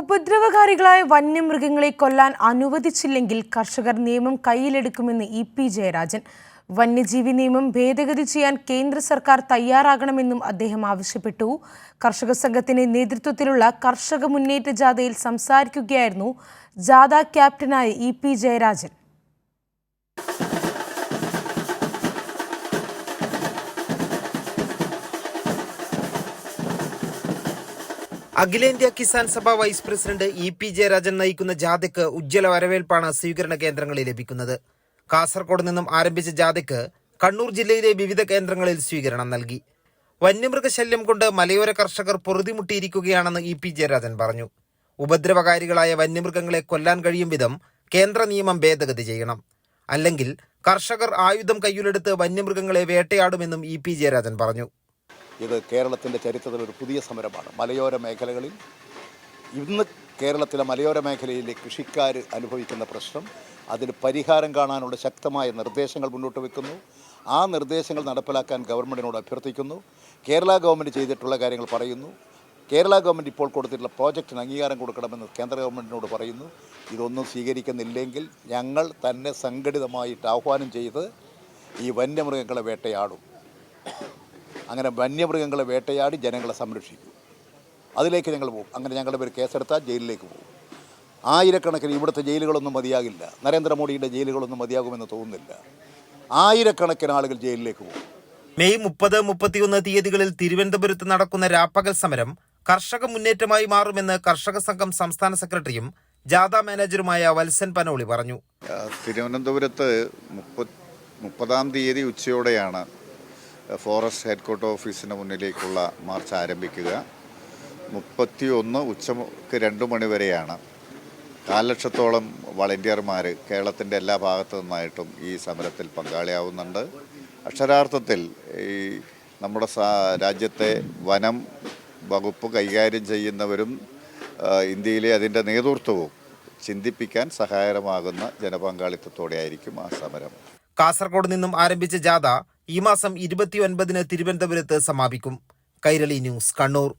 ഉപദ്രവകാരികളായ വന്യമൃഗങ്ങളെ കൊല്ലാൻ അനുവദിച്ചില്ലെങ്കിൽ കർഷകർ നിയമം കയ്യിലെടുക്കുമെന്ന് ഇ.പി. ജയരാജൻ. വന്യജീവി നിയമം ഭേദഗതി ചെയ്യാൻ കേന്ദ്ര സർക്കാർ തയ്യാറാകണമെന്നും അദ്ദേഹം ആവശ്യപ്പെട്ടു. കർഷക സംഘത്തിന്റെ നേതൃത്വത്തിലുള്ള കർഷക മുന്നേറ്റ ജാഥയിൽ സംസാരിക്കുകയായിരുന്നു ജാഥ ക്യാപ്റ്റനായ ഇ.പി. ജയരാജൻ. അഖിലേന്ത്യാ Kisan Sabha vice president EP. Jayarajan നയിക്കുന്ന ജാഥയ്ക്ക് ഉജ്ജ്വല വരവേൽപ്പാണ് സ്വീകരണ കേന്ദ്രങ്ങളിൽ ലഭിക്കുന്നത്. കാസർഗോഡ് നിന്നും ആരംഭിച്ച ജാഥയ്ക്ക് കണ്ണൂർ ജില്ലയിലെ വിവിധ കേന്ദ്രങ്ങളിൽ സ്വീകരണം നൽകി. വന്യമൃഗശല്യം കൊണ്ട് മലയോര കർഷകർ പൊറുതിമുട്ടിയിരിക്കുകയാണെന്ന് ഇ.പി. ജയരാജൻ പറഞ്ഞു. ഉപദ്രവകാരികളായ വന്യമൃഗങ്ങളെ കൊല്ലാൻ കഴിയും വിധം കേന്ദ്ര നിയമം ഭേദഗതി ചെയ്യണം. അല്ലെങ്കിൽ കർഷകർ ആയുധം കയ്യിലെടുത്ത് വന്യമൃഗങ്ങളെ വേട്ടയാടുമെന്നും ഇ.പി. ജയരാജൻ പറഞ്ഞു. ഇത് കേരളത്തിൻ്റെ ചരിത്രത്തിൽ ഒരു പുതിയ സമരമാണ്. മലയോര മേഖലകളിൽ ഇന്ന് കേരളത്തിലെ മലയോര മേഖലയിലെ കൃഷിക്കാർ അനുഭവിക്കുന്ന പ്രശ്നം, അതിന് പരിഹാരം കാണാനുള്ള ശക്തമായ നിർദ്ദേശങ്ങൾ മുന്നോട്ട് വെക്കുന്നു. ആ നിർദ്ദേശങ്ങൾ നടപ്പിലാക്കാൻ ഗവൺമെൻറ്റിനോട് അഭ്യർത്ഥിക്കുന്നു. കേരള ഗവൺമെൻറ് ചെയ്തിട്ടുള്ള കാര്യങ്ങൾ പറയുന്നു. കേരള ഗവൺമെൻറ് ഇപ്പോൾ കൊടുത്തിട്ടുള്ള പ്രോജക്റ്റിന് അംഗീകാരം കൊടുക്കണമെന്ന് കേന്ദ്ര ഗവൺമെൻറ്റിനോട് പറയുന്നു. ഇതൊന്നും സ്വീകരിക്കുന്നില്ലെങ്കിൽ ഞങ്ങൾ തന്നെ സംഘടിതമായിട്ട് ആഹ്വാനം ചെയ്ത് ഈ വന്യമൃഗങ്ങളെ വേട്ടയാടും. അങ്ങനെ വന്യമൃഗങ്ങളെ വേട്ടയാടി ജനങ്ങളെ സംരക്ഷിക്കും. അതിലേക്ക് ഞങ്ങൾ പോകും. അങ്ങനെ ഞങ്ങളുടെ പേര് കേസെടുത്താൽ ജയിലിലേക്ക് പോകും. ആയിരക്കണക്കിന് ഇവിടുത്തെ ജയിലുകളൊന്നും മതിയാകില്ല. നരേന്ദ്രമോദിയുടെ ജയിലുകളൊന്നും മതിയാകുമെന്ന് തോന്നുന്നില്ല. ആയിരക്കണക്കിന് ആളുകൾ ജയിലിലേക്ക് പോകും. മെയ് 30, 31 തീയതികളിൽ തിരുവനന്തപുരത്ത് നടക്കുന്ന രാപ്പകൽ സമരം കർഷക മുന്നേറ്റമായി മാറുമെന്ന് കർഷക സംഘം സംസ്ഥാന സെക്രട്ടറിയും ജാഥ മാനേജറുമായ വത്സൻ പനോളി പറഞ്ഞു. തിരുവനന്തപുരത്ത് 30-ാം തീയതി ഉച്ചയോടെയാണ് ഫോറസ്റ്റ് ഹെഡ്ക്വാർട്ടർ ഓഫീസിന് മുന്നിലേക്കുള്ള മാർച്ച് ആരംഭിക്കുക. 31 ഉച്ചയ്ക്ക് 2 മണി വരെയാണ്. 4 ലക്ഷത്തോളം വളണ്ടിയർമാർ കേരളത്തിൻ്റെ എല്ലാ ഭാഗത്തു നിന്നായിട്ടും ഈ സമരത്തിൽ പങ്കാളിയാവുന്നുണ്ട്. അക്ഷരാർത്ഥത്തിൽ ഈ നമ്മുടെ രാജ്യത്തെ വനം വകുപ്പ് കൈകാര്യം ചെയ്യുന്നവരും ഇന്ത്യയിലെ അതിൻ്റെ നേതൃത്വവും ചിന്തിപ്പിക്കാൻ സഹായകരമാകുന്ന ജനപങ്കാളിത്തത്തോടെയായിരിക്കും ആ സമരം. കാസർഗോഡ് നിന്നും ആരംഭിച്ച ജാഥ ഈ മാസം 29-ന് തിരുവനന്തപുരത്ത് സമാപിക്കും. കൈരളി ന്യൂസ്, കണ്ണൂർ.